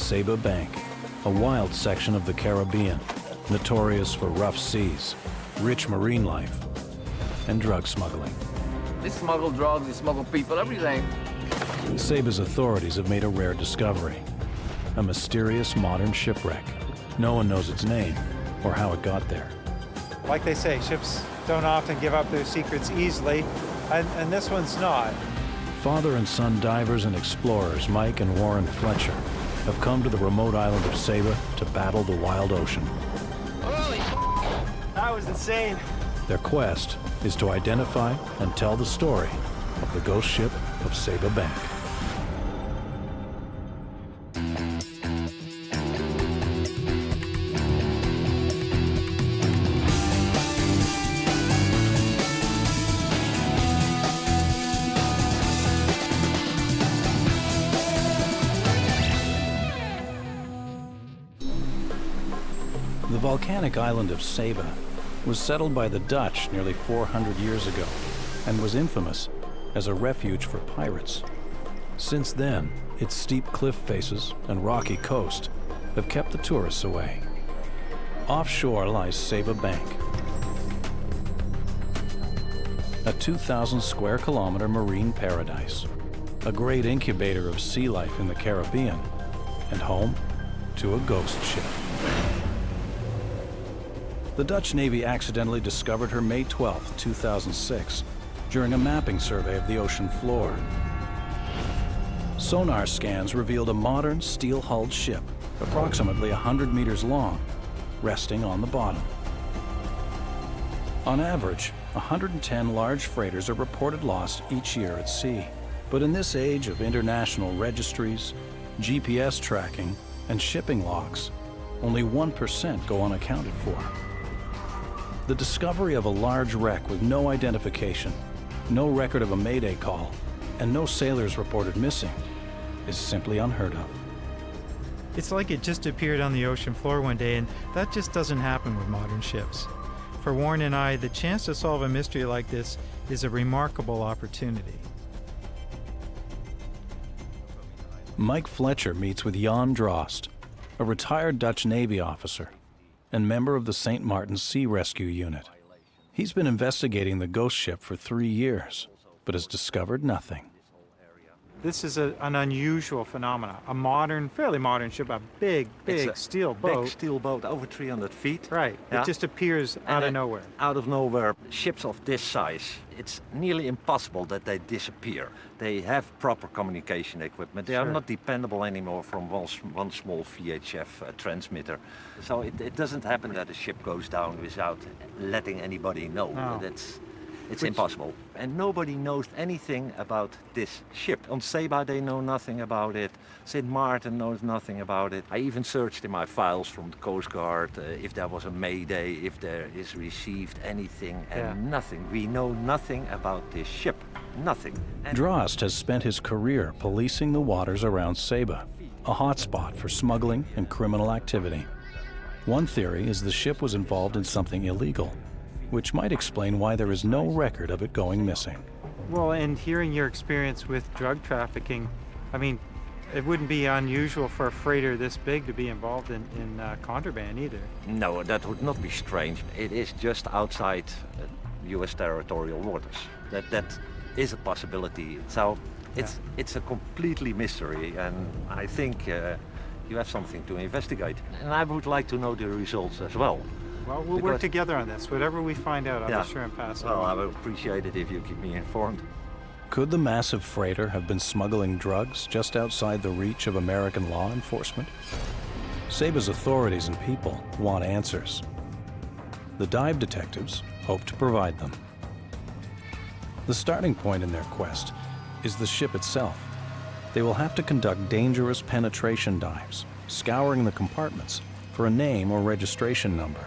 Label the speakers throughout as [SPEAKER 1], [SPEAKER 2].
[SPEAKER 1] Saba Bank, a wild section of the Caribbean, notorious for rough seas, rich marine life, and drug smuggling.
[SPEAKER 2] They smuggle drugs, they smuggle people, everything.
[SPEAKER 1] Saba's authorities have made a rare discovery, a mysterious modern shipwreck. No one knows its name or how it got there.
[SPEAKER 3] Like they say, ships don't often give up their secrets easily, and this one's not.
[SPEAKER 1] Father and son divers and explorers Mike and Warren Fletcher have come to the remote island of Saba to battle the wild ocean.
[SPEAKER 2] Holy
[SPEAKER 3] That was insane.
[SPEAKER 1] Their quest is to identify and tell the story of the ghost ship of Saba Bank. The volcanic island of Saba was settled by the Dutch nearly 400 years ago and was infamous as a refuge for pirates. Since then, its steep cliff faces and rocky coast have kept the tourists away. Offshore lies Saba Bank, a 2,000 square kilometer marine paradise, a great incubator of sea life in the Caribbean, and home to a ghost ship. The Dutch Navy accidentally discovered her May 12, 2006, during a mapping survey of the ocean floor. Sonar scans revealed a modern steel-hulled ship, approximately 100 meters long, resting on the bottom. On average, 110 large freighters are reported lost each year at sea. But in this age of international registries, GPS tracking, and shipping logs, only 1% go unaccounted for. The discovery of a large wreck with no identification, no record of a Mayday call, and no sailors reported missing is simply unheard of.
[SPEAKER 3] It's like it just appeared on the ocean floor one day, and that just doesn't happen with modern ships. For Warren and I, the chance to solve a mystery like this is a remarkable opportunity.
[SPEAKER 1] Mike Fletcher meets with Jan Drost, a retired Dutch Navy officer and member of the St. Martin's Sea Rescue Unit. He's been investigating the ghost ship for 3 years, but has discovered nothing.
[SPEAKER 3] This is an unusual phenomenon. A modern, fairly modern ship, a big steel boat.
[SPEAKER 4] Big steel boat, over 300 feet.
[SPEAKER 3] Right.
[SPEAKER 4] Yeah.
[SPEAKER 3] It just appears out of nowhere.
[SPEAKER 4] Out of nowhere. Ships of this size, it's nearly impossible that they disappear. They have proper communication equipment. They are not dependable anymore from one small VHF transmitter. So it doesn't happen that a ship goes down without letting anybody know.
[SPEAKER 3] No.
[SPEAKER 4] It's impossible. And nobody knows anything about this ship. On Saba they know nothing about it. St. Martin knows nothing about it. I even searched in my files from the Coast Guard if there was a Mayday, if there is received anything, and nothing. We know nothing about this ship. Nothing.
[SPEAKER 1] Drost has spent his career policing the waters around Saba, a hotspot for smuggling and criminal activity. One theory is the ship was involved in something illegal, which might explain why there is no record of it going missing.
[SPEAKER 3] Well, and hearing your experience with drug trafficking, I mean, it wouldn't be unusual for a freighter this big to be involved in contraband either.
[SPEAKER 4] No, that would not be strange. It is just outside U.S. territorial waters. That is a possibility. So it's a completely mystery, and I think you have something to investigate. And I would like to know the results as well.
[SPEAKER 3] Well, we'll work together on this. Whatever we find out, I'll be sure and pass it on.
[SPEAKER 4] Well, I would appreciate it if you keep me informed.
[SPEAKER 1] Could the massive freighter have been smuggling drugs just outside the reach of American law enforcement? Saba's authorities and people want answers. The dive detectives hope to provide them. The starting point in their quest is the ship itself. They will have to conduct dangerous penetration dives, scouring the compartments for a name or registration number.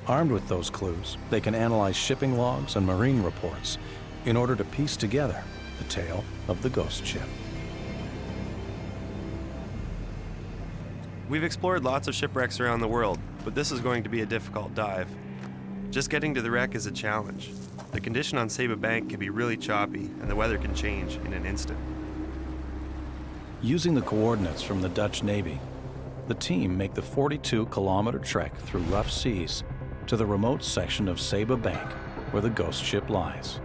[SPEAKER 1] Armed with those clues, they can analyze shipping logs and marine reports in order to piece together the tale of the ghost ship.
[SPEAKER 5] We've explored lots of shipwrecks around the world, but this is going to be a difficult dive. Just getting to the wreck is a challenge. The condition on Saba Bank can be really choppy, and the weather can change in an instant.
[SPEAKER 1] Using the coordinates from the Dutch Navy, the team make the 42-kilometer trek through rough seas to the remote section of Saba Bank where the ghost ship lies.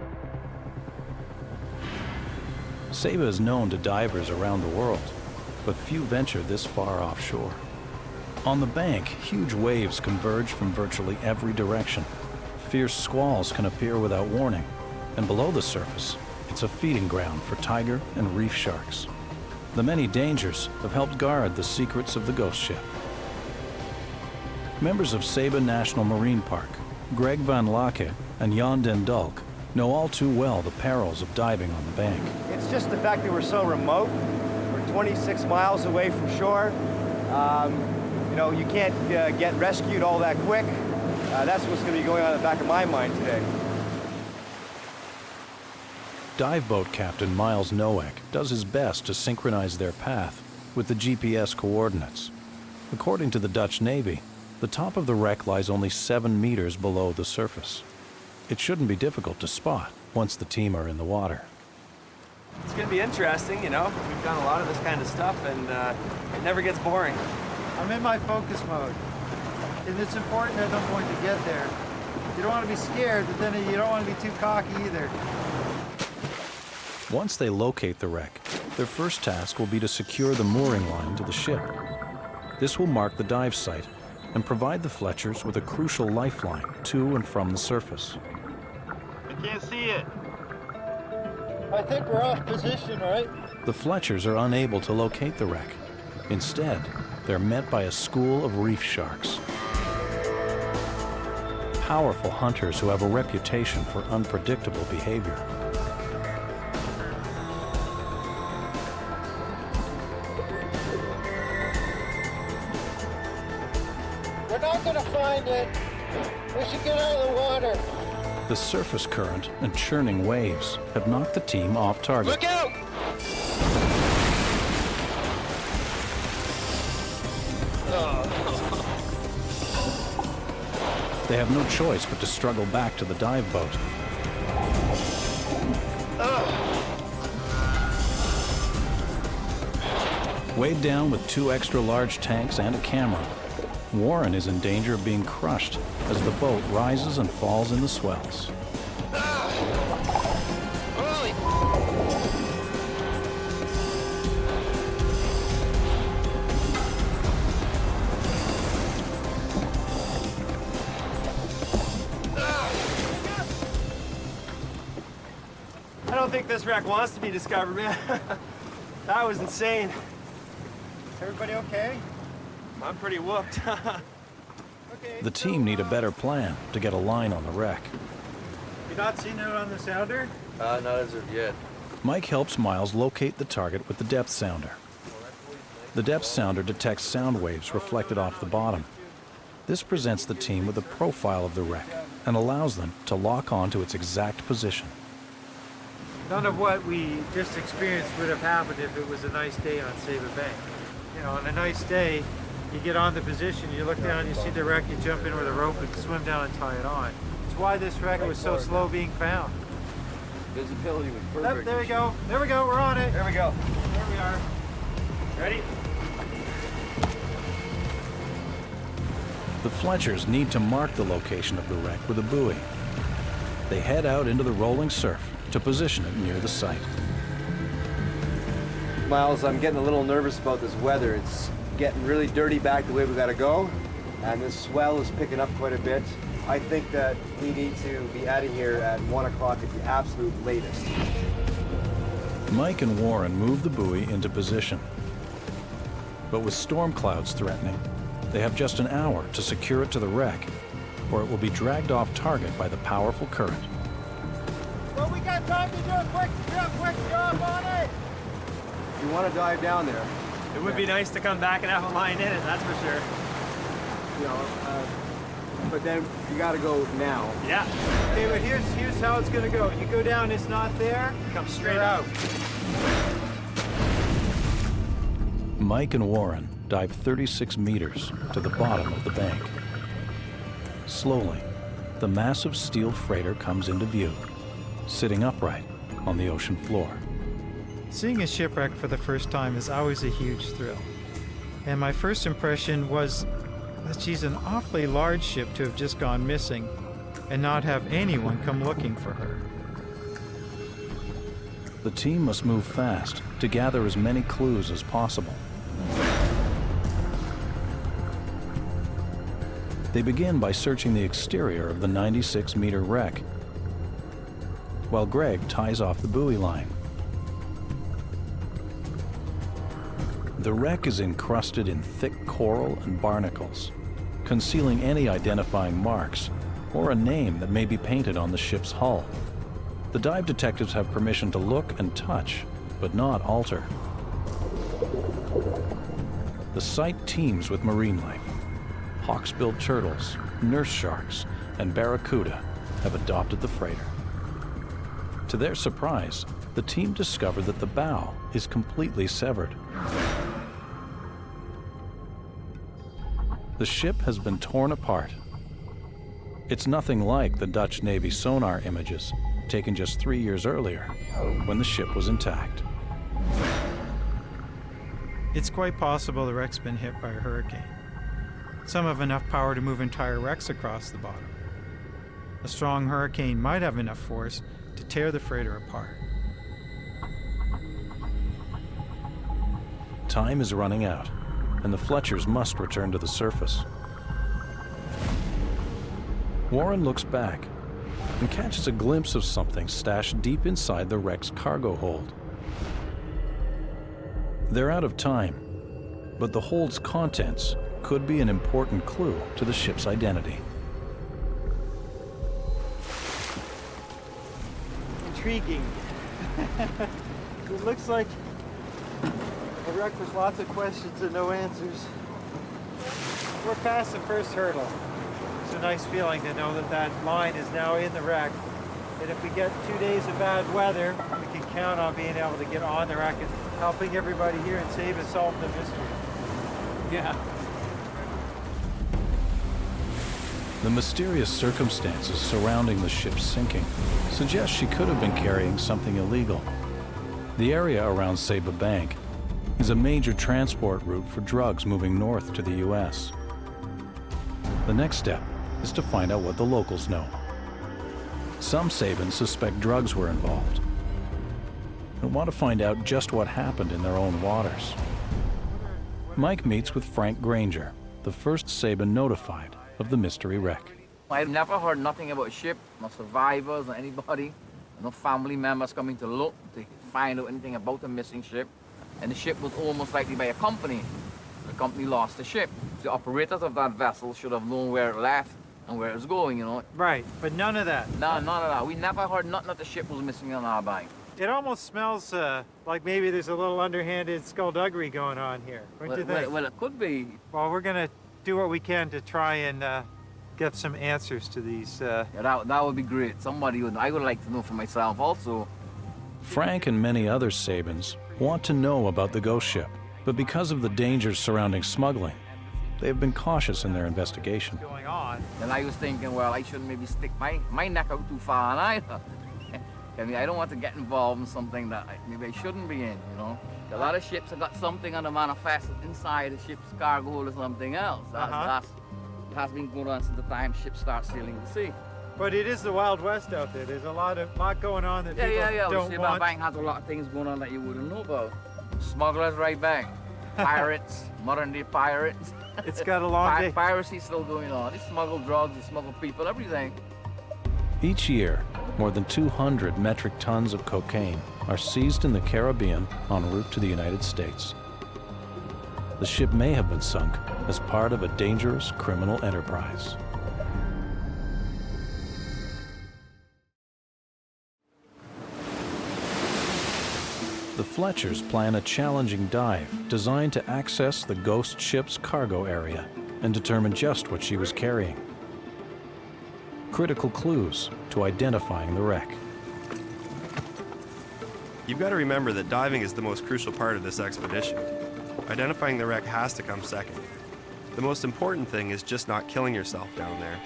[SPEAKER 1] Saba is known to divers around the world, but few venture this far offshore. On the bank, huge waves converge from virtually every direction. Fierce squalls can appear without warning, and below the surface, it's a feeding ground for tiger and reef sharks. The many dangers have helped guard the secrets of the ghost ship. Members of Saba National Marine Park, Greg van Laake and Jan den Dulk, know all too well the perils of diving on the bank.
[SPEAKER 6] It's just the fact that we're so remote. We're 26 miles away from shore. You know, you can't get rescued all that quick. That's what's going to be going on in the back of my mind today.
[SPEAKER 1] Dive boat captain Miles Nowak does his best to synchronize their path with the GPS coordinates. According to the Dutch Navy, the top of the wreck lies only 7 meters below the surface. It shouldn't be difficult to spot once the team are in the water.
[SPEAKER 7] It's going to be interesting, you know. We've done a lot of this kind of stuff, and it never gets boring.
[SPEAKER 3] I'm in my focus mode, and it's important at some point to get there. You don't want to be scared, but then you don't want to be too cocky either.
[SPEAKER 1] Once they locate the wreck, their first task will be to secure the mooring line to the ship. This will mark the dive site and provide the Fletchers with a crucial lifeline to and from the surface.
[SPEAKER 3] I can't see it. I think we're off position, right?
[SPEAKER 1] The Fletchers are unable to locate the wreck. Instead, they're met by a school of reef sharks. Powerful hunters who have a reputation for unpredictable behavior.
[SPEAKER 8] We're not gonna find it. We should get out of the water.
[SPEAKER 1] The surface current and churning waves have knocked the team off target.
[SPEAKER 7] Look out!
[SPEAKER 1] They have no choice but to struggle back to the dive boat. Weighed down with 2 extra large tanks and a camera, Warren is in danger of being crushed as the boat rises and falls in the swells.
[SPEAKER 7] I don't think this wreck wants to be discovered, man. That was insane.
[SPEAKER 3] Everybody okay?
[SPEAKER 7] I'm pretty whooped.
[SPEAKER 1] The team need a better plan to get a line on the wreck.
[SPEAKER 3] You not seen it on the sounder?
[SPEAKER 2] Not as of yet.
[SPEAKER 1] Mike helps Miles locate the target with the depth sounder. The depth sounder detects sound waves reflected off the bottom. This presents the team with a profile of the wreck and allows them to lock on to its exact position.
[SPEAKER 3] None of what we just experienced would have happened if it was a nice day on Saba Bank. You know, on a nice day, you get on the position, you look down, you see the wreck, you jump in with a rope and swim down and tie it on. It's why this wreck was so slow being found.
[SPEAKER 2] Visibility was perfect.
[SPEAKER 3] There we go, we're on it.
[SPEAKER 7] There we go.
[SPEAKER 3] There we are.
[SPEAKER 7] Ready?
[SPEAKER 1] The Fletchers need to mark the location of the wreck with a buoy. They head out into the rolling surf to position it near the site.
[SPEAKER 6] Miles, I'm getting a little nervous about this weather. It's getting really dirty back the way we gotta go, and this swell is picking up quite a bit. I think that we need to be out of here at 1 o'clock at the absolute latest.
[SPEAKER 1] Mike and Warren move the buoy into position. But with storm clouds threatening, they have just an hour to secure it to the wreck, or it will be dragged off target by the powerful current.
[SPEAKER 8] Well, we got time to do a quick job on it.
[SPEAKER 6] You want to dive down there,
[SPEAKER 7] It would be nice to come back and have a line in it, that's for sure.
[SPEAKER 6] you know, but then you gotta go now.
[SPEAKER 7] Yeah.
[SPEAKER 3] Okay, but here's how it's gonna go. You go down, it's not there,
[SPEAKER 7] Come straight
[SPEAKER 3] you're
[SPEAKER 7] out.
[SPEAKER 1] Mike and Warren dive 36 meters to the bottom of the bank. Slowly, the massive steel freighter comes into view, sitting upright on the ocean floor.
[SPEAKER 3] Seeing a shipwreck for the first time is always a huge thrill. And my first impression was that she's an awfully large ship to have just gone missing and not have anyone come looking for her.
[SPEAKER 1] The team must move fast to gather as many clues as possible. They begin by searching the exterior of the 96-meter wreck, while Greg ties off the buoy line. The wreck is encrusted in thick coral and barnacles, concealing any identifying marks or a name that may be painted on the ship's hull. The dive detectives have permission to look and touch, but not alter. The site teems with marine life. Hawksbill turtles, nurse sharks, and barracuda have adopted the freighter. To their surprise, the team discovered that the bow is completely severed. The ship has been torn apart. It's nothing like the Dutch Navy sonar images taken just 3 years earlier, when the ship was intact.
[SPEAKER 3] It's quite possible the wreck's been hit by a hurricane. Some have enough power to move entire wrecks across the bottom. A strong hurricane might have enough force to tear the freighter apart.
[SPEAKER 1] Time is running out, and the Fletchers must return to the surface. Warren looks back and catches a glimpse of something stashed deep inside the wreck's cargo hold. They're out of time, but the hold's contents could be an important clue to the ship's identity.
[SPEAKER 3] Intriguing. It looks like a wreck with lots of questions and no answers. We're past the first hurdle. It's a nice feeling to know that that line is now in the wreck. And if we get 2 days of bad weather, we can count on being able to get on the wreck and helping everybody here and save us solve the mystery.
[SPEAKER 7] Yeah.
[SPEAKER 1] The mysterious circumstances surrounding the ship's sinking suggest she could have been carrying something illegal. The area around Saba Bank is a major transport route for drugs moving north to the U.S. The next step is to find out what the locals know. Some Sabans suspect drugs were involved and want to find out just what happened in their own waters. Mike meets with Frank Granger, the first Saban notified of the mystery wreck.
[SPEAKER 9] I've never heard nothing about a ship, no survivors or anybody, no family members coming to look to find out anything about the missing ship. And the ship was almost likely by a company. The company lost the ship. The operators of that vessel should have known where it left and where it was going, you know.
[SPEAKER 3] Right, but none of that.
[SPEAKER 9] No, none of that. We never heard nothing that the ship was missing on our bank.
[SPEAKER 3] It almost smells like maybe there's a little underhanded skullduggery going on here. What do you think?
[SPEAKER 9] Well, it could be.
[SPEAKER 3] Well, we're going to do what we can to try and get some answers to these.
[SPEAKER 9] Yeah, that would be great. I would like to know for myself also.
[SPEAKER 1] Frank and many other Sabans want to know about the ghost ship, but because of the dangers surrounding smuggling, they have been cautious in their investigation.
[SPEAKER 3] Going on.
[SPEAKER 9] And I was thinking, well, I shouldn't maybe stick my neck out too far either. I mean, I don't want to get involved in something that maybe I shouldn't be in, you know. A lot of ships have got something on the manifest inside the ship's cargo hold or something else. It has been going on since the time ships start sailing the sea.
[SPEAKER 3] But it is the Wild West out there. There's a lot going on that people don't
[SPEAKER 9] Saba
[SPEAKER 3] want.
[SPEAKER 9] Bank has a lot of things going on that you wouldn't know about. Smugglers right back. Pirates, modern day pirates.
[SPEAKER 3] It's got a long day.
[SPEAKER 9] Piracy still going on. They smuggle drugs, they smuggle people, everything.
[SPEAKER 1] Each year, more than 200 metric tons of cocaine are seized in the Caribbean en route to the United States. The ship may have been sunk as part of a dangerous criminal enterprise. The Fletchers plan a challenging dive designed to access the ghost ship's cargo area and determine just what she was carrying. Critical clues to identifying the wreck.
[SPEAKER 5] You've got to remember that diving is the most crucial part of this expedition. Identifying the wreck has to come second. The most important thing is just not killing yourself down there.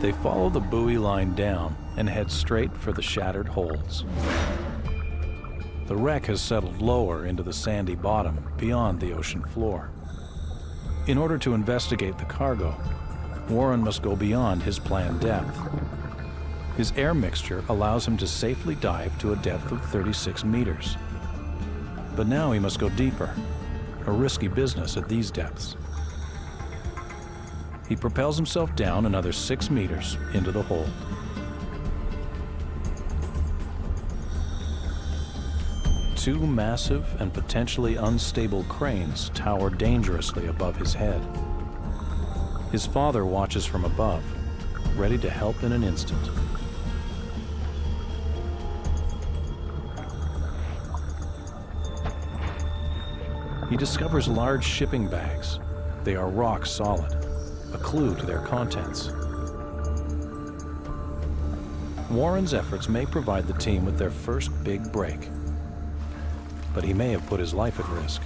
[SPEAKER 1] They follow the buoy line down and head straight for the shattered holds. The wreck has settled lower into the sandy bottom beyond the ocean floor. In order to investigate the cargo, Warren must go beyond his planned depth. His air mixture allows him to safely dive to a depth of 36 meters. But now he must go deeper, a risky business at these depths. He propels himself down another 6 meters into the hold. Two massive and potentially unstable cranes tower dangerously above his head. His father watches from above, ready to help in an instant. He discovers large shipping bags. They are rock solid, a clue to their contents. Warren's efforts may provide the team with their first big break, but he may have put his life at risk.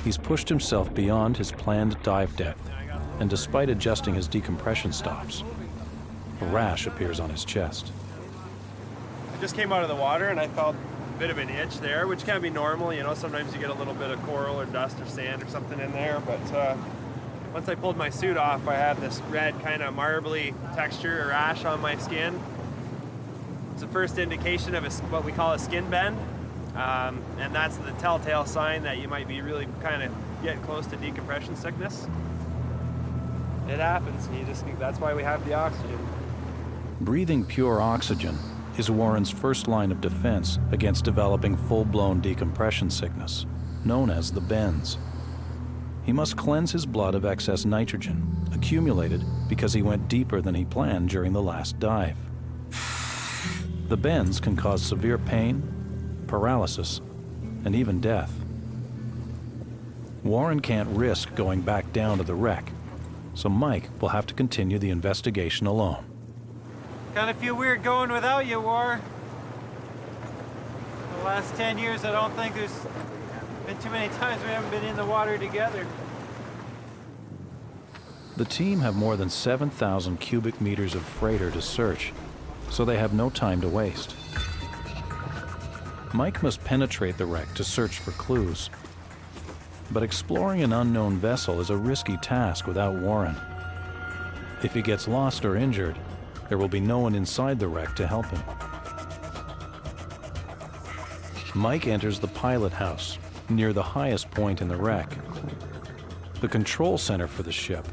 [SPEAKER 1] He's pushed himself beyond his planned dive depth, and despite adjusting his decompression stops, a rash appears on his chest.
[SPEAKER 5] I just came out of the water and I felt a bit of an itch there, which can be normal. You know, sometimes you get a little bit of coral or dust or sand or something in there, but once I pulled my suit off, I had this red kind of marbly texture or rash on my skin. It's the first indication of what we call a skin bend, and that's the telltale sign that you might be really kind of getting close to decompression sickness. It happens, and that's why we have the oxygen.
[SPEAKER 1] Breathing pure oxygen is Warren's first line of defense against developing full-blown decompression sickness, known as the bends. He must cleanse his blood of excess nitrogen, accumulated because he went deeper than he planned during the last dive. The bends can cause severe pain, paralysis, and even death. Warren can't risk going back down to the wreck, so Mike will have to continue the investigation alone.
[SPEAKER 3] Kind of feel weird going without you, War. The last 10 years, I don't think there's been too many times we haven't been in the water together.
[SPEAKER 1] The team have more than 7,000 cubic meters of freighter to search, so they have no time to waste. Mike must penetrate the wreck to search for clues. But exploring an unknown vessel is a risky task without Warren. If he gets lost or injured, there will be no one inside the wreck to help him. Mike enters the pilot house, near the highest point in the wreck. The control center for the ship.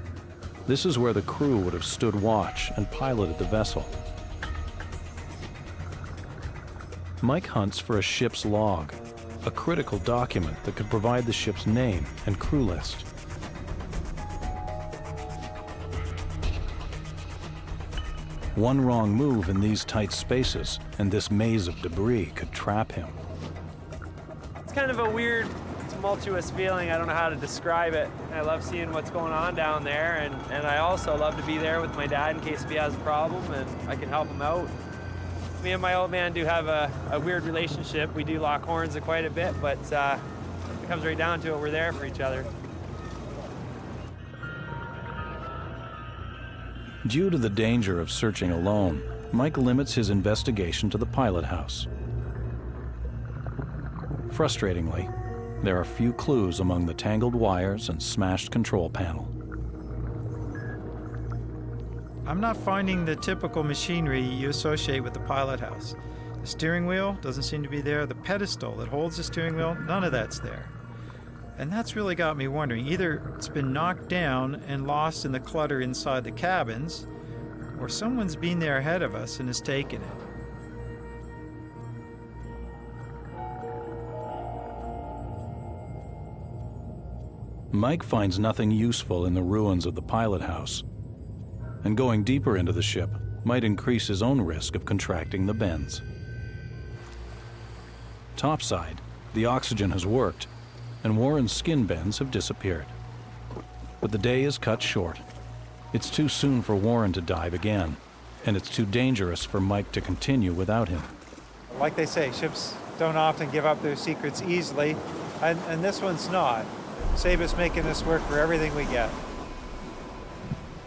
[SPEAKER 1] This is where the crew would have stood watch and piloted the vessel. Mike hunts for a ship's log, a critical document that could provide the ship's name and crew list. One wrong move in these tight spaces, and this maze of debris could trap him.
[SPEAKER 5] It's kind of a weird, tumultuous feeling. I don't know how to describe it. I love seeing what's going on down there, and I also love to be there with my dad in case if he has a problem and I can help him out. Me and my old man do have a weird relationship. We do lock horns quite a bit, but it comes right down to it, we're there for each other.
[SPEAKER 1] Due to the danger of searching alone, Mike limits his investigation to the pilot house. Frustratingly, there are few clues among the tangled wires and smashed control panel.
[SPEAKER 3] I'm not finding the typical machinery you associate with the pilot house. The steering wheel doesn't seem to be there. The pedestal that holds the steering wheel, none of that's there. And that's really got me wondering. Either it's been knocked down and lost in the clutter inside the cabins, or someone's been there ahead of us and has taken it.
[SPEAKER 1] Mike finds nothing useful in the ruins of the pilot house, and going deeper into the ship might increase his own risk of contracting the bends. Topside, the oxygen has worked, and Warren's skin bends have disappeared. But the day is cut short. It's too soon for Warren to dive again, and it's too dangerous for Mike to continue without him.
[SPEAKER 3] Like they say, ships don't often give up their secrets easily, and this one's not. Saba's making this work for everything we get.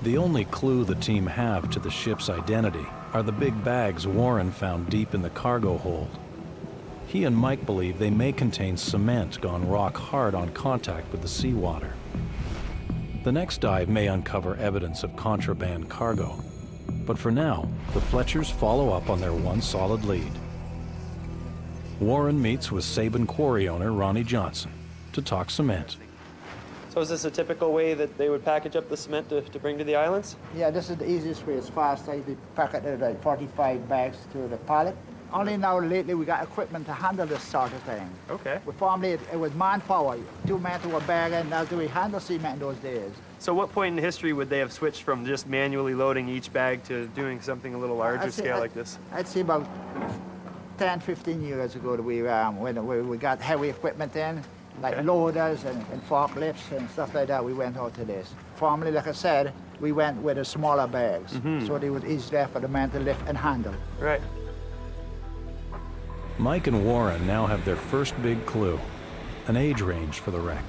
[SPEAKER 1] The only clue the team have to the ship's identity are the big bags Warren found deep in the cargo hold. He and Mike believe they may contain cement gone rock hard on contact with the seawater. The next dive may uncover evidence of contraband cargo, but for now, the Fletchers follow up on their one solid lead. Warren meets with Saba quarry owner Ronnie Johnson to talk cement.
[SPEAKER 7] So is this a typical way that they would package up the cement to bring to the islands?
[SPEAKER 8] Yeah, this is the easiest way. It's fast. They pack it like 45 bags to the pallet. Only now lately we got equipment to handle this sort of thing.
[SPEAKER 7] Okay.
[SPEAKER 8] But formerly it was manpower. 2 men to a bag, and that's the way we handle cement in those days.
[SPEAKER 7] So what point in history would they have switched from just manually loading each bag to doing something a little larger scale like this?
[SPEAKER 8] I'd say about 10, 15 years ago that when we got heavy equipment in, like loaders and forklifts and stuff like that, we went out to this. Formerly, like I said, we went with the smaller bags, so they would easier for the men to lift and handle.
[SPEAKER 7] Right.
[SPEAKER 1] Mike and Warren now have their first big clue, an age range for the wreck.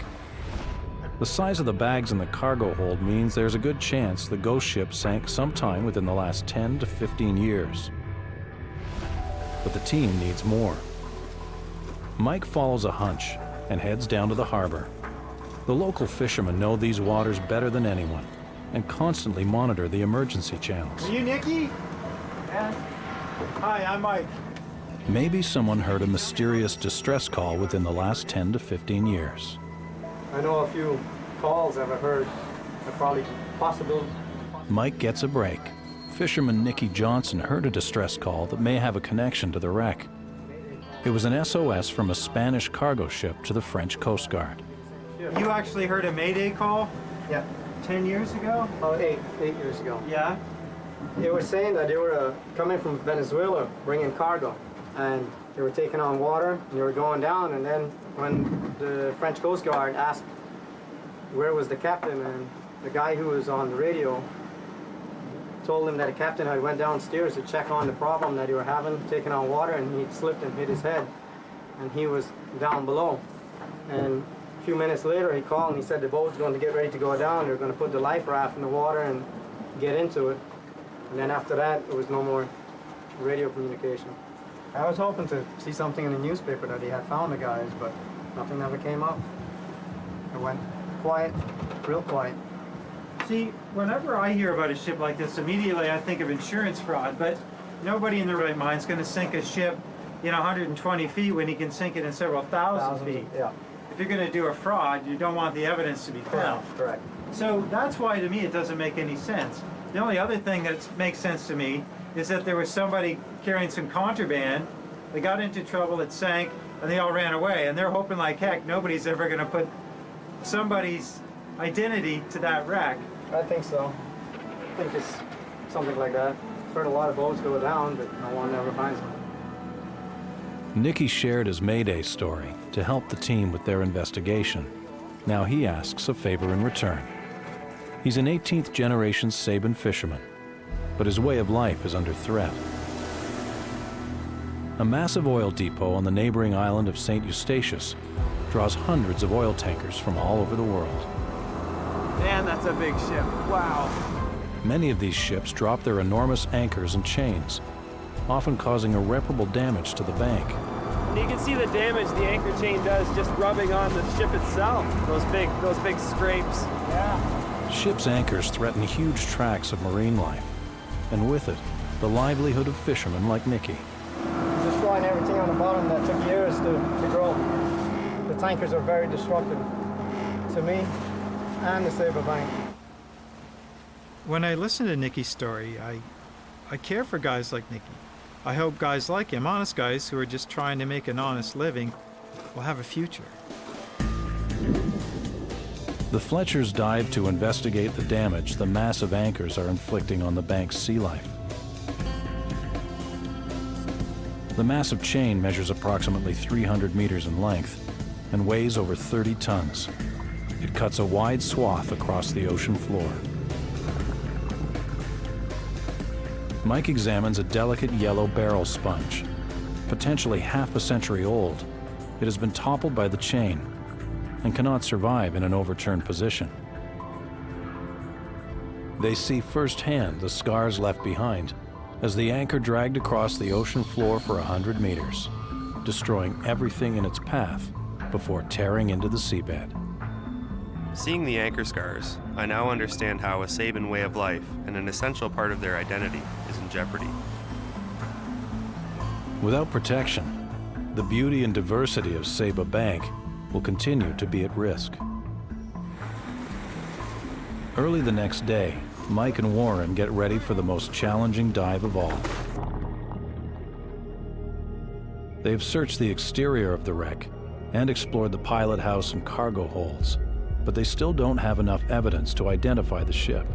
[SPEAKER 1] The size of the bags in the cargo hold means there's a good chance the ghost ship sank sometime within the last 10 to 15 years. But the team needs more. Mike follows a hunch and heads down to the harbor. The local fishermen know these waters better than anyone and constantly monitor the emergency channels.
[SPEAKER 3] Are you Nicky? Yeah. Hi, I'm Mike.
[SPEAKER 1] Maybe someone heard a mysterious distress call within the last 10 to 15 years.
[SPEAKER 10] I know a few calls I've heard are probably possible.
[SPEAKER 1] Mike gets a break. Fisherman Nicky Johnson heard a distress call that may have a connection to the wreck. It was an SOS from a Spanish cargo ship to the French Coast Guard.
[SPEAKER 3] You actually heard a Mayday call?
[SPEAKER 10] Yeah.
[SPEAKER 3] 10 years ago?
[SPEAKER 10] About eight years ago.
[SPEAKER 3] Yeah.
[SPEAKER 10] They were saying that they were coming from Venezuela, bringing cargo, and they were taking on water, and they were going down, and then when the French Coast Guard asked where was the captain, and the guy who was on the radio told him that the captain had went downstairs to check on the problem that they were having, taking on water, and he slipped and hit his head, and he was down below. And a few minutes later he called and he said the boat's going to get ready to go down, they're going to put the life raft in the water and get into it. And then after that, there was no more radio communication. I was hoping to see something in the newspaper that he had found the guys, but nothing ever came up. It went quiet, real quiet.
[SPEAKER 3] See, whenever I hear about a ship like this, immediately I think of insurance fraud, but nobody in their right mind is going to sink a ship, 120 feet when he can sink it in several thousand feet.
[SPEAKER 10] Yeah.
[SPEAKER 3] If you're going to do a fraud, you don't want the evidence to be found.
[SPEAKER 10] Correct.
[SPEAKER 3] So that's why, to me, it doesn't make any sense. The only other thing that makes sense to me is that there was somebody carrying some contraband, they got into trouble, it sank, and they all ran away, and they're hoping like heck nobody's ever going to put somebody's identity to that wreck.
[SPEAKER 10] I think so. I think it's something like that. I've heard a lot of boats go down, but no one ever finds them.
[SPEAKER 1] Nicky shared his Mayday story to help the team with their investigation. Now he asks a favor in return. He's an 18th generation Saban fisherman, but his way of life is under threat. A massive oil depot on the neighboring island of St. Eustatius draws hundreds of oil tankers from all over the world.
[SPEAKER 7] Man, that's a big ship. Wow.
[SPEAKER 1] Many of these ships drop their enormous anchors and chains, often causing irreparable damage to the bank.
[SPEAKER 7] And you can see the damage the anchor chain does just rubbing on the ship itself. Those big scrapes.
[SPEAKER 3] Yeah.
[SPEAKER 1] Ships' anchors threaten huge tracts of marine life, and with it, the livelihood of fishermen like Nicky.
[SPEAKER 10] Destroying everything on the bottom that took years to grow. The tankers are very destructive to me and the Saba Bank.
[SPEAKER 3] When I listen to Nicky's story, I care for guys like Nicky. I hope guys like him, honest guys who are just trying to make an honest living, will have a future.
[SPEAKER 1] The Fletchers dive to investigate the damage the massive anchors are inflicting on the bank's sea life. The massive chain measures approximately 300 meters in length and weighs over 30 tons. It cuts a wide swath across the ocean floor. Mike examines a delicate yellow barrel sponge. Potentially half a century old, it has been toppled by the chain and cannot survive in an overturned position. They see firsthand the scars left behind as the anchor dragged across the ocean floor for 100 meters, destroying everything in its path before tearing into the seabed.
[SPEAKER 5] Seeing the anchor scars, I now understand how a Saban way of life and an essential part of their identity is in jeopardy.
[SPEAKER 1] Without protection, the beauty and diversity of Saba Bank will continue to be at risk. Early the next day, Mike and Warren get ready for the most challenging dive of all. They have searched the exterior of the wreck and explored the pilot house and cargo holds, but they still don't have enough evidence to identify the ship.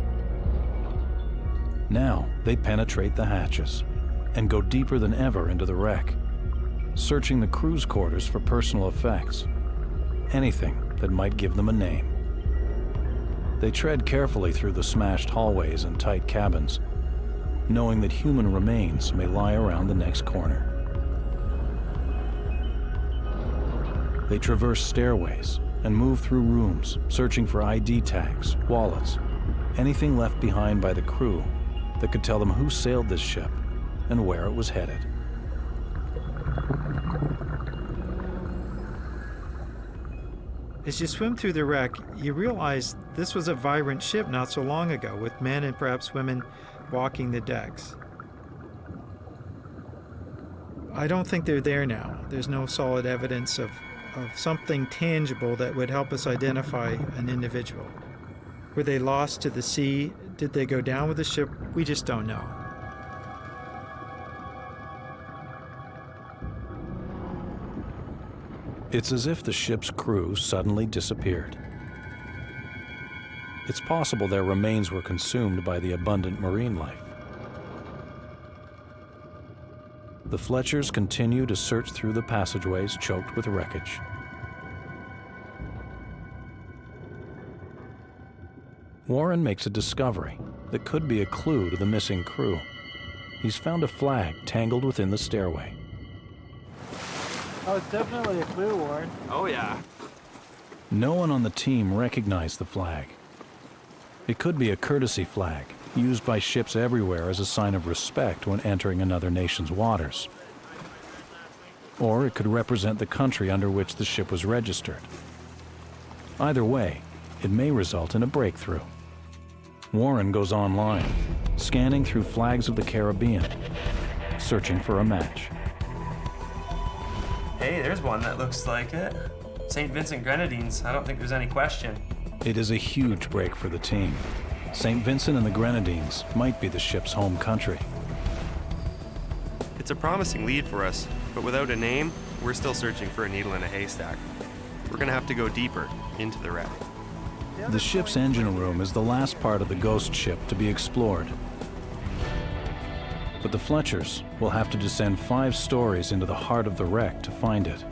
[SPEAKER 1] Now, they penetrate the hatches and go deeper than ever into the wreck, searching the crew's quarters for personal effects, anything that might give them a name. They tread carefully through the smashed hallways and tight cabins, knowing that human remains may lie around the next corner. They traverse stairways and move through rooms, searching for ID tags, wallets, anything left behind by the crew that could tell them who sailed this ship and where it was headed.
[SPEAKER 3] As you swim through the wreck, you realize this was a vibrant ship not so long ago, with men and perhaps women walking the decks. I don't think they're there now. There's no solid evidence of something tangible that would help us identify an individual. Were they lost to the sea? Did they go down with the ship? We just don't know.
[SPEAKER 1] It's as if the ship's crew suddenly disappeared. It's possible their remains were consumed by the abundant marine life. The Fletchers continue to search through the passageways choked with wreckage. Warren makes a discovery that could be a clue to the missing crew. He's found a flag tangled within the stairway.
[SPEAKER 3] Oh, it's definitely a clue, Warren.
[SPEAKER 5] Oh yeah.
[SPEAKER 1] No one on the team recognized the flag. It could be a courtesy flag, used by ships everywhere as a sign of respect when entering another nation's waters. Or it could represent the country under which the ship was registered. Either way, it may result in a breakthrough. Warren goes online, scanning through flags of the Caribbean, searching for a match.
[SPEAKER 5] Hey, there's one that looks like it. St. Vincent Grenadines. I don't think there's any question.
[SPEAKER 1] It is a huge break for the team. St. Vincent and the Grenadines might be the ship's home country.
[SPEAKER 5] It's a promising lead for us, but without a name, we're still searching for a needle in a haystack. We're gonna have to go deeper into the wreck.
[SPEAKER 1] The ship's engine room is the last part of the ghost ship to be explored. But the Fletchers will have to descend 5 stories into the heart of the wreck to find it.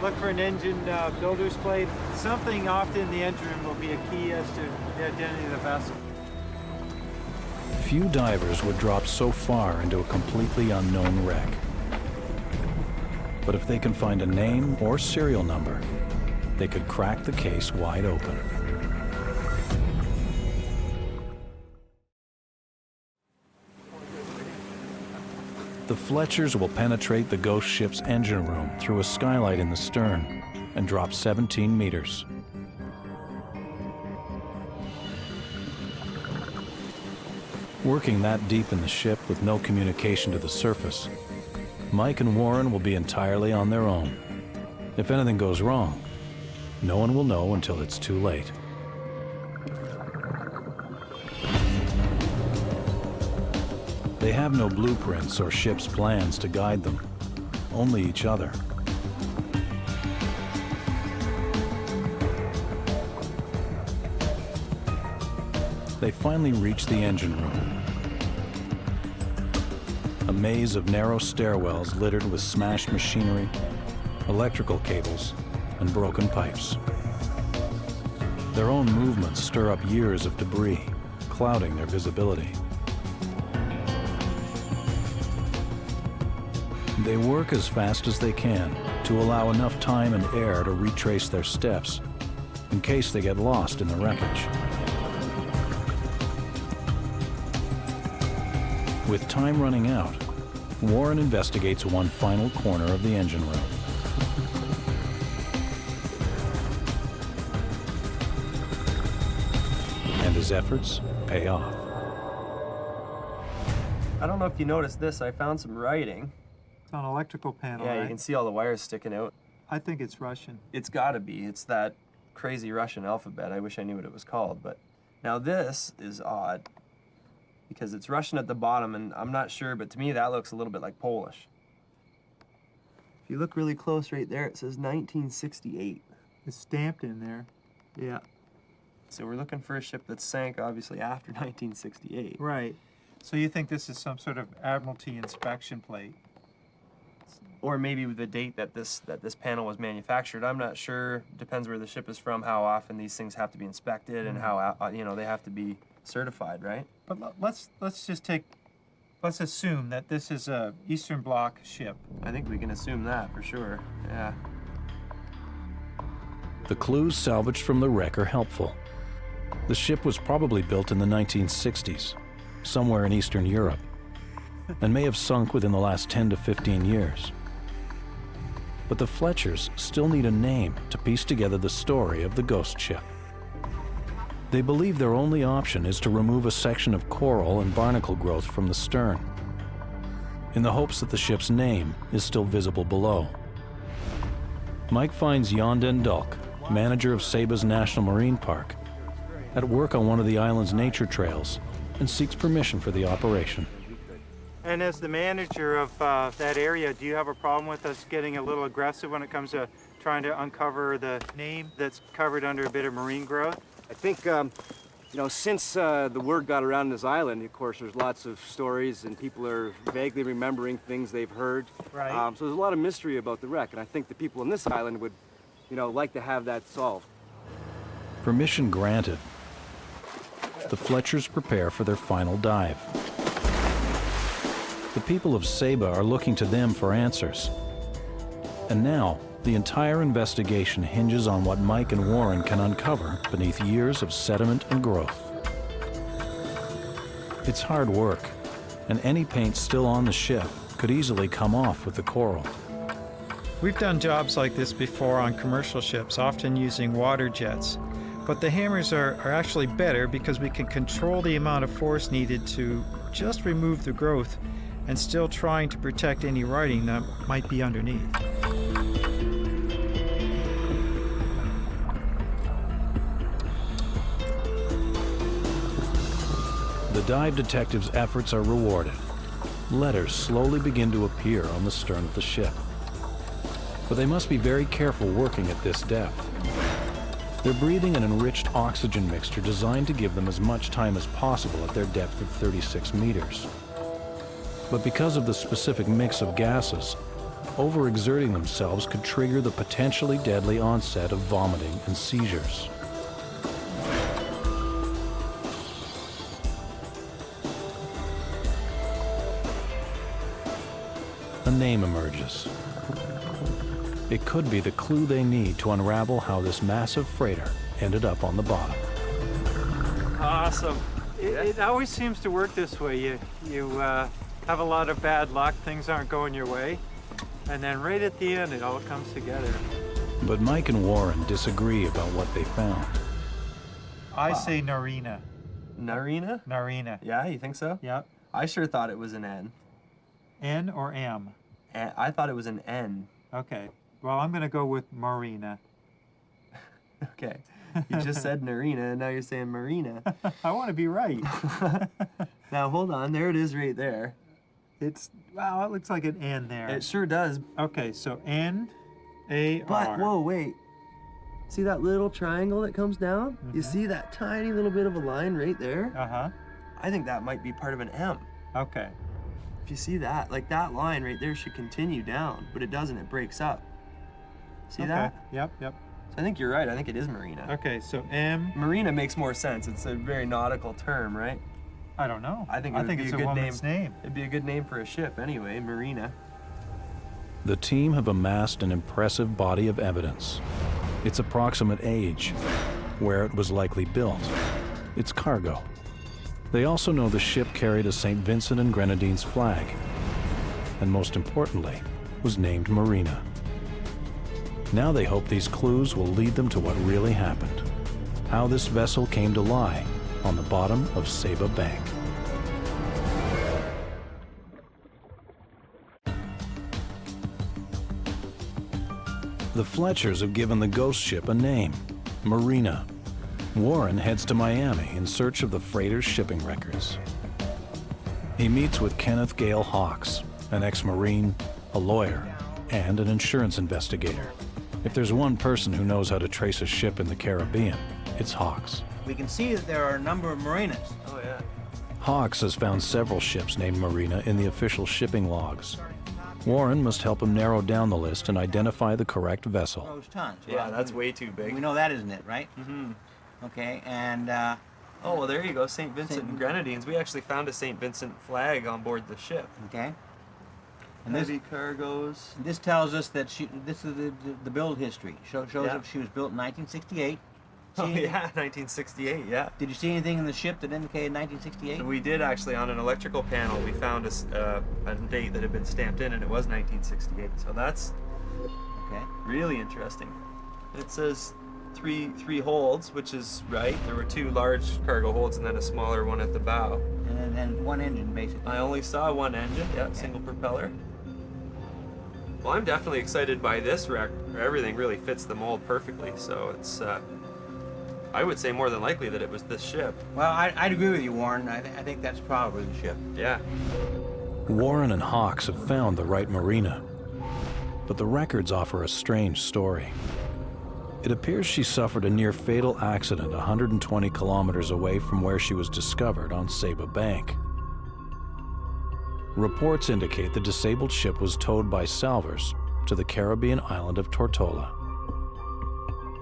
[SPEAKER 3] Look for an engine builder's plate. Something often in the engine room will be a key as to the identity of the vessel.
[SPEAKER 1] Few divers would drop so far into a completely unknown wreck. But if they can find a name or serial number, they could crack the case wide open. The Fletchers will penetrate the ghost ship's engine room through a skylight in the stern and drop 17 meters. Working that deep in the ship with no communication to the surface, Mike and Warren will be entirely on their own. If anything goes wrong, no one will know until it's too late. They have no blueprints or ship's plans to guide them, only each other. They finally reach the engine room. A maze of narrow stairwells littered with smashed machinery, electrical cables, and broken pipes. Their own movements stir up years of debris, clouding their visibility. They work as fast as they can to allow enough time and air to retrace their steps in case they get lost in the wreckage. With time running out, Warren investigates one final corner of the engine room. And his efforts pay off.
[SPEAKER 5] I don't know if you noticed this, I found some writing.
[SPEAKER 3] It's on an electrical panel,
[SPEAKER 5] Yeah,
[SPEAKER 3] right?
[SPEAKER 5] you can see all the wires sticking out.
[SPEAKER 3] I think it's Russian.
[SPEAKER 5] It's gotta be. It's that crazy Russian alphabet. I wish I knew what it was called, but now this is odd because it's Russian at the bottom, and I'm not sure, but to me that looks a little bit like Polish. If you look really close right there, it says 1968.
[SPEAKER 3] It's stamped in there.
[SPEAKER 5] Yeah. So we're looking for a ship that sank, obviously, after 1968.
[SPEAKER 3] Right. So you think this is some sort of Admiralty inspection plate?
[SPEAKER 5] Or maybe the date that this panel was manufactured. I'm not sure. Depends where the ship is from, how often these things have to be inspected, and how they have to be certified, right?
[SPEAKER 3] But let's assume that this is a Eastern Bloc ship.
[SPEAKER 5] I think we can assume that for sure. Yeah.
[SPEAKER 1] The clues salvaged from the wreck are helpful. The ship was probably built in the 1960s, somewhere in Eastern Europe, and may have sunk within the last 10 to 15 years. But the Fletchers still need a name to piece together the story of the ghost ship. They believe their only option is to remove a section of coral and barnacle growth from the stern, in the hopes that the ship's name is still visible below. Mike finds Jan den Dulk, manager of Saba's National Marine Park, at work on one of the island's nature trails and seeks permission for the operation.
[SPEAKER 3] And as the manager of that area, do you have a problem with us getting a little aggressive when it comes to trying to uncover the name that's covered under a bit of marine growth?
[SPEAKER 6] I think, since the word got around this island, of course, there's lots of stories and people are vaguely remembering things they've heard.
[SPEAKER 3] Right.
[SPEAKER 6] So there's a lot of mystery about the wreck, and I think the people on this island would, like to have that solved.
[SPEAKER 1] Permission granted. The Fletchers prepare for their final dive. The people of Saba are looking to them for answers. And now, the entire investigation hinges on what Mike and Warren can uncover beneath years of sediment and growth. It's hard work, and any paint still on the ship could easily come off with the coral.
[SPEAKER 3] We've done jobs like this before on commercial ships, often using water jets. But the hammers are actually better because we can control the amount of force needed to just remove the growth and still trying to protect any writing that might be underneath.
[SPEAKER 1] The dive detectives' efforts are rewarded. Letters slowly begin to appear on the stern of the ship. But they must be very careful working at this depth. They're breathing an enriched oxygen mixture designed to give them as much time as possible at their depth of 36 meters. But because of the specific mix of gases, overexerting themselves could trigger the potentially deadly onset of vomiting and seizures. A name emerges. It could be the clue they need to unravel how this massive freighter ended up on the bottom.
[SPEAKER 3] Awesome. It always seems to work this way. You have a lot of bad luck, things aren't going your way, and then right at the end it all comes together.
[SPEAKER 1] But Mike and Warren disagree about what they found.
[SPEAKER 3] I say Marina.
[SPEAKER 5] Marina?
[SPEAKER 3] Marina.
[SPEAKER 5] Yeah, you think so?
[SPEAKER 3] Yep.
[SPEAKER 5] I sure thought it was an N.
[SPEAKER 3] N or M?
[SPEAKER 5] I thought it was an N.
[SPEAKER 3] Okay. Well, I'm going to go with Marina.
[SPEAKER 5] Okay. You just said Marina, and now you're saying Marina.
[SPEAKER 3] I want to be right.
[SPEAKER 5] Now, hold on. There it is right there.
[SPEAKER 3] Wow, it looks like an N there.
[SPEAKER 5] It sure does.
[SPEAKER 3] Okay, so N-A-R.
[SPEAKER 5] But, whoa, wait. See that little triangle that comes down? You see that tiny little bit of a line right there?
[SPEAKER 3] Uh-huh.
[SPEAKER 5] I think that might be part of an M.
[SPEAKER 3] Okay.
[SPEAKER 5] If you see that, like that line right there should continue down, but it doesn't, it breaks up. See that?
[SPEAKER 3] Yep.
[SPEAKER 5] So I think you're right, I think it is Marina.
[SPEAKER 3] Okay, so M.
[SPEAKER 5] Marina makes more sense, it's a very nautical term, right?
[SPEAKER 3] I don't know.
[SPEAKER 5] I think
[SPEAKER 3] it's a woman's name.
[SPEAKER 5] It'd be a good name for a ship anyway, Marina.
[SPEAKER 1] The team have amassed an impressive body of evidence. Its approximate age, where it was likely built, its cargo. They also know the ship carried a St. Vincent and Grenadines flag, and most importantly, was named Marina. Now they hope these clues will lead them to what really happened, how this vessel came to lie on the bottom of Saba Bank. The Fletchers have given the ghost ship a name, Marina. Warren heads to Miami in search of the freighter's shipping records. He meets with Kenneth Gale Hawks, an ex-Marine, a lawyer, and an insurance investigator. If there's one person who knows how to trace a ship in the Caribbean, it's Hawks.
[SPEAKER 11] We can see that there are a number of marinas.
[SPEAKER 5] Oh, yeah.
[SPEAKER 1] Hawks has found several ships named Marina in the official shipping logs. Warren must help him narrow down the list and identify the correct vessel.
[SPEAKER 11] Those tons.
[SPEAKER 5] Yeah, that's way too big.
[SPEAKER 11] We know that isn't it, right?
[SPEAKER 5] Mm-hmm.
[SPEAKER 11] Okay, and
[SPEAKER 5] oh, well, there you go, St. Vincent and Grenadines. We actually found a St. Vincent flag on board the ship.
[SPEAKER 11] okay. And
[SPEAKER 5] Heavy cargoes.
[SPEAKER 11] this tells us that this is the build history. Shows
[SPEAKER 5] Yeah.
[SPEAKER 11] that she was built in 1968.
[SPEAKER 5] Oh,
[SPEAKER 11] See anything-
[SPEAKER 5] yeah, 1968, yeah.
[SPEAKER 11] Did you see anything in the ship that indicated 1968?
[SPEAKER 5] We did actually, on an electrical panel, we found a date that had been stamped in, and it was 1968. So that's
[SPEAKER 11] Okay.
[SPEAKER 5] really interesting. It says three holds, which is right. There were 2 large cargo holds and then a smaller one at the bow.
[SPEAKER 11] And then one engine, basically.
[SPEAKER 5] I only saw one engine, yeah, single propeller. Well, I'm definitely excited by this wreck. Everything really fits the mold perfectly, so it's, I would say more than likely that it was this ship.
[SPEAKER 11] Well, I'd agree with you, Warren. I think that's probably the ship.
[SPEAKER 5] Yeah.
[SPEAKER 1] Warren and Hawks have found the right Marina, but the records offer a strange story. It appears she suffered a near-fatal accident 120 kilometers away from where she was discovered on Saba Bank. Reports indicate the disabled ship was towed by salvers to the Caribbean island of Tortola.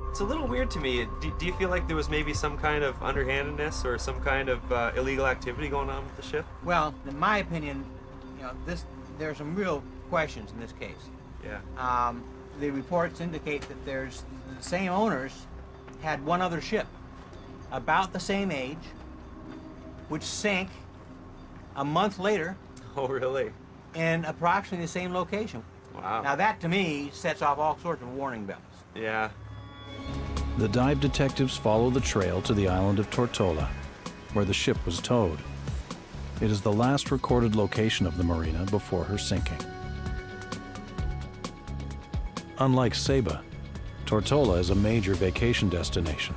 [SPEAKER 5] It's a little weird to me. Do you feel like there was maybe some kind of underhandedness or some kind of illegal activity going on with the ship?
[SPEAKER 11] Well, in my opinion, there's some real questions in this case.
[SPEAKER 5] Yeah.
[SPEAKER 11] The reports indicate that there's the same owners had one other ship about the same age, which sank a month later
[SPEAKER 5] Oh, really?
[SPEAKER 11] in approximately the same location.
[SPEAKER 5] Wow.
[SPEAKER 11] Now that to me sets off all sorts of warning bells.
[SPEAKER 5] Yeah.
[SPEAKER 1] The dive detectives follow the trail to the island of Tortola, where the ship was towed. It is the last recorded location of the Marina before her sinking. Unlike Saba, Tortola is a major vacation destination,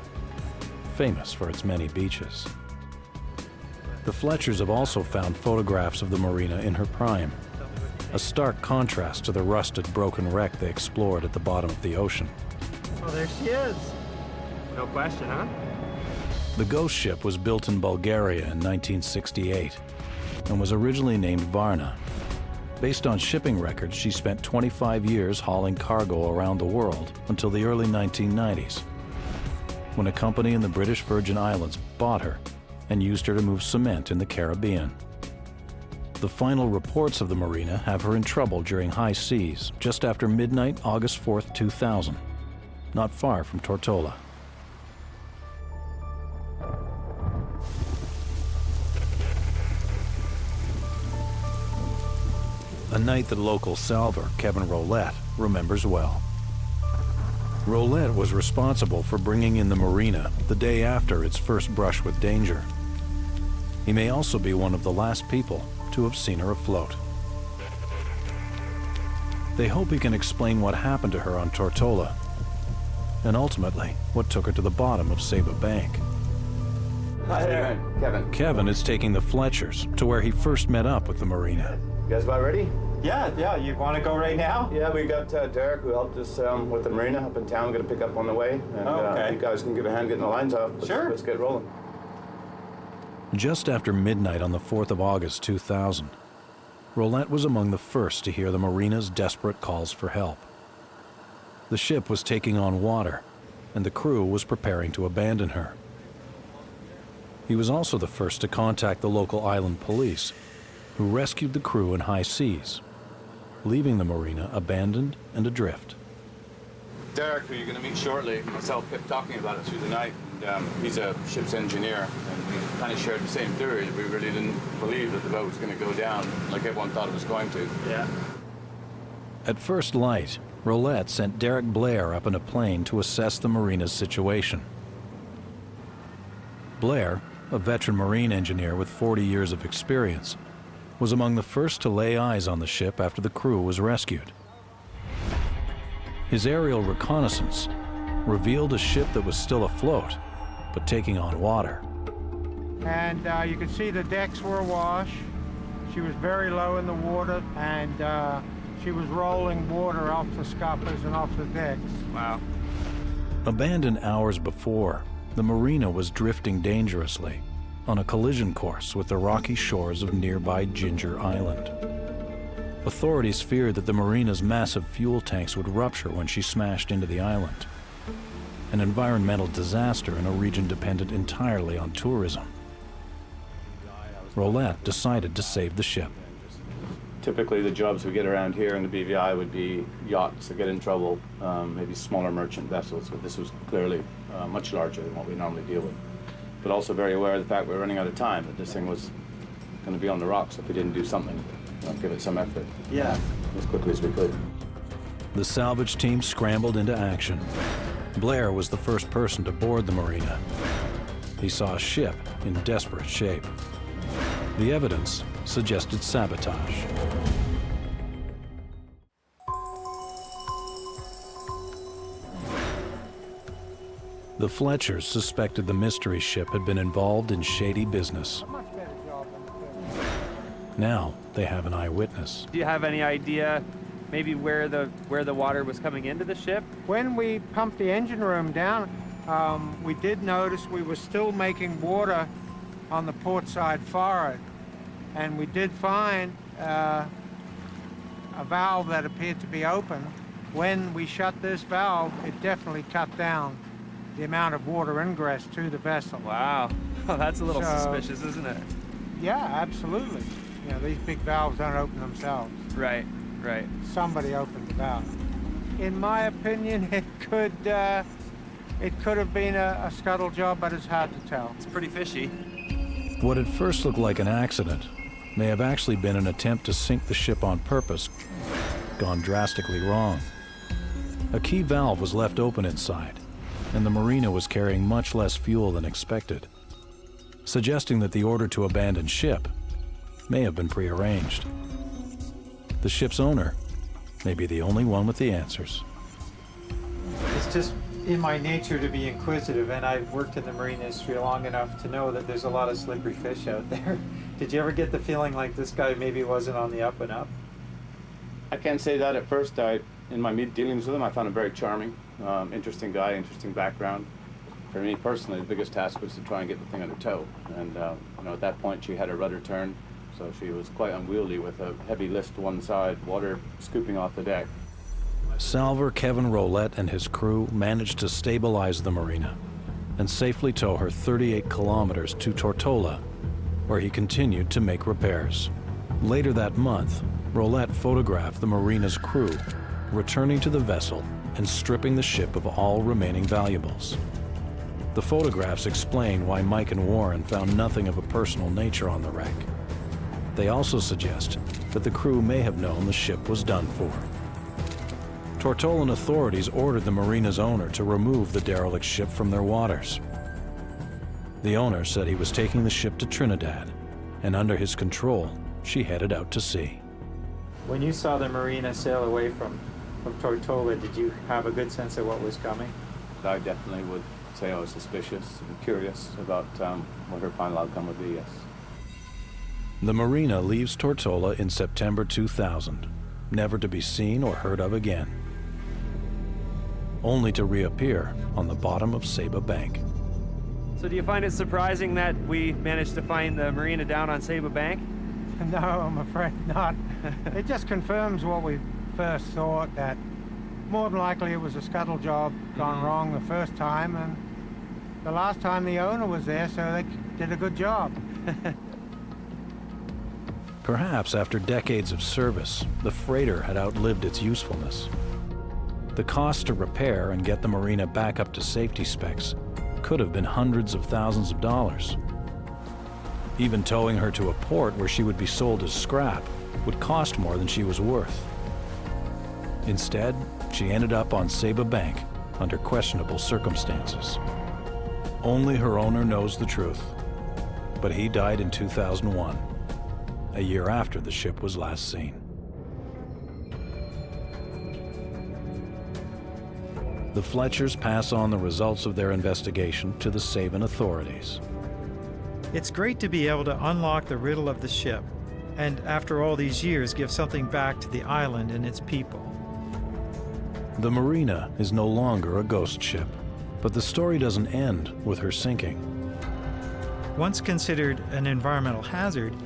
[SPEAKER 1] famous for its many beaches. The Fletchers have also found photographs of the Marina in her prime, a stark contrast to the rusted, broken wreck they explored at the bottom of the ocean.
[SPEAKER 3] Oh, there she is.
[SPEAKER 5] No question, huh?
[SPEAKER 1] The ghost ship was built in Bulgaria in 1968 and was originally named Varna. Based on shipping records, she spent 25 years hauling cargo around the world until the early 1990s, when a company in the British Virgin Islands bought her and used her to move cement in the Caribbean. The final reports of the Marina have her in trouble during high seas just after midnight, August 4th, 2000, not far from Tortola. A night that local salver, Kevin Rolette, remembers well. Rolette was responsible for bringing in the Marina the day after its first brush with danger. He may also be one of the last people to have seen her afloat. They hope he can explain what happened to her on Tortola, and ultimately what took her to the bottom of Saba Bank.
[SPEAKER 6] Hi there, Kevin.
[SPEAKER 1] Kevin is taking the Fletchers to where he first met up with the Marina.
[SPEAKER 6] You guys about ready?
[SPEAKER 10] Yeah, you want to go right now?
[SPEAKER 6] Yeah, we got Derek, who helped us with the Marina up in town. We're going to pick up on the way. And
[SPEAKER 10] Okay.
[SPEAKER 6] you guys can give a hand getting the lines off.
[SPEAKER 10] Sure.
[SPEAKER 6] Let's get rolling.
[SPEAKER 1] Just after midnight on the 4th of August 2000, Rolette was among the first to hear the Marina's desperate calls for help. The ship was taking on water, and the crew was preparing to abandon her. He was also the first to contact the local island police, who rescued the crew in high seas, leaving the Marina abandoned and adrift.
[SPEAKER 12] Derek, who you're going to meet shortly, myself kept talking about it through the night. And, He's a ship's engineer, and we kind of shared the same theory. We really didn't believe that the boat was going to go down like everyone thought it was going to.
[SPEAKER 5] Yeah.
[SPEAKER 1] At first light, Rolette sent Derek Blair up in a plane to assess the Marina's situation. Blair, a veteran marine engineer with 40 years of experience, was among the first to lay eyes on the ship after the crew was rescued. His aerial reconnaissance revealed a ship that was still afloat, but taking on water.
[SPEAKER 3] And you could see the decks were awash. She was very low in the water, and she was rolling water off the scuppers and off the decks.
[SPEAKER 5] Wow.
[SPEAKER 1] Abandoned hours before, the Marina was drifting dangerously on a collision course with the rocky shores of nearby Ginger Island. Authorities feared that the Marina's massive fuel tanks would rupture when she smashed into the island, an environmental disaster in a region dependent entirely on tourism. Rolette decided to save the ship.
[SPEAKER 12] Typically, the jobs we get around here in the BVI would be yachts that get in trouble, maybe smaller merchant vessels, but this was clearly much larger than what we normally deal with. But also very aware of the fact we're running out of time, that this thing was going to be on the rocks if we didn't do something, give it some effort.
[SPEAKER 5] Yeah.
[SPEAKER 12] As quickly as we could.
[SPEAKER 1] The salvage team scrambled into action. Blair was the first person to board the Marina. He saw a ship in desperate shape. The evidence suggested sabotage. The Fletchers suspected the mystery ship had been involved in shady business. Now they have an eyewitness.
[SPEAKER 7] Do you have any idea maybe where the water was coming into the ship?
[SPEAKER 3] When we pumped the engine room down, we did notice we were still making water on the port side forward. And we did find a valve that appeared to be open. When we shut this valve, it definitely cut down the amount of water ingress to the vessel.
[SPEAKER 7] Wow. Oh, that's a little suspicious, isn't it?
[SPEAKER 3] Yeah, absolutely. You know, these big valves don't open themselves.
[SPEAKER 7] Right, right.
[SPEAKER 3] Somebody opened the valve. In my opinion, it could have been a scuttle job, but it's hard to tell.
[SPEAKER 7] It's pretty fishy.
[SPEAKER 1] What at first looked like an accident may have actually been an attempt to sink the ship on purpose, gone drastically wrong. A key valve was left open inside, and the Marina was carrying much less fuel than expected, suggesting that the order to abandon ship may have been prearranged. The ship's owner may be the only one with the answers.
[SPEAKER 3] It's just in my nature to be inquisitive, and I've worked in the marine industry long enough to know that there's a lot of slippery fish out there. Did you ever get the feeling like this guy maybe wasn't on the up and up?
[SPEAKER 12] I can't say that at first. In my dealings with him, I found him very charming, interesting guy, interesting background. For me personally, the biggest task was to try and get the thing under tow. And at that point, she had her rudder turned, so she was quite unwieldy with a heavy lift to one side, water scooping off the deck.
[SPEAKER 1] Salver Kevin Rolette and his crew managed to stabilize the Marina and safely tow her 38 kilometers to Tortola, where he continued to make repairs. Later that month, Rolette photographed the Marina's crew returning to the vessel and stripping the ship of all remaining valuables. The photographs explain why Mike and Warren found nothing of a personal nature on the wreck. They also suggest that the crew may have known the ship was done for. Tortolan authorities ordered the Marina's owner to remove the derelict ship from their waters. The owner said he was taking the ship to Trinidad, and under his control, she headed out to sea.
[SPEAKER 3] When you saw the Marina sail away from Tortola, did you have a good sense of what was coming?
[SPEAKER 12] I definitely would say I was suspicious and curious about what her final outcome would be, yes.
[SPEAKER 1] The Marina leaves Tortola in September 2000, never to be seen or heard of again, only to reappear on the bottom of Saba Bank.
[SPEAKER 7] So do you find it surprising that we managed to find the Marina down on Saba Bank?
[SPEAKER 3] No, I'm afraid not. It just confirms what we first thought, that more than likely it was a scuttle job gone wrong the first time, and the last time the owner was there, so they did a good job.
[SPEAKER 1] Perhaps after decades of service, the freighter had outlived its usefulness. The cost to repair and get the Marina back up to safety specs could have been hundreds of thousands of dollars. Even towing her to a port where she would be sold as scrap would cost more than she was worth. Instead, she ended up on Saba Bank under questionable circumstances. Only her owner knows the truth, but he died in 2001, a year after the ship was last seen. The Fletchers pass on the results of their investigation to the Saban authorities.
[SPEAKER 3] It's great to be able to unlock the riddle of the ship, and after all these years, give something back to the island and its people.
[SPEAKER 1] The Marina is no longer a ghost ship, but the story doesn't end with her sinking.
[SPEAKER 3] Once considered an environmental hazard,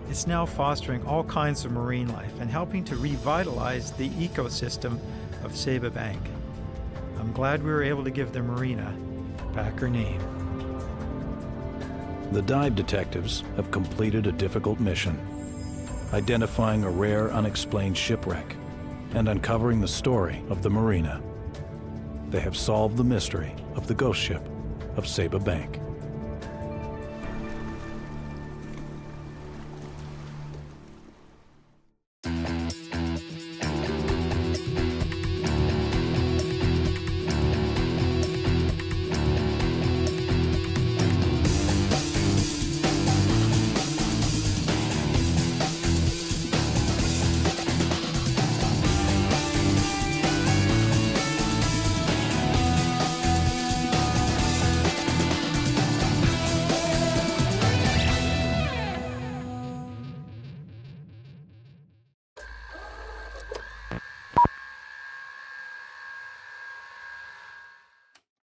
[SPEAKER 3] it's now fostering all kinds of marine life and helping to revitalize the ecosystem of Saba Bank. I'm glad we were able to give the Marina back her name.
[SPEAKER 1] The dive detectives have completed a difficult mission, identifying a rare unexplained shipwreck and uncovering the story of the Marina. They have solved the mystery of the ghost ship of Saba Bank.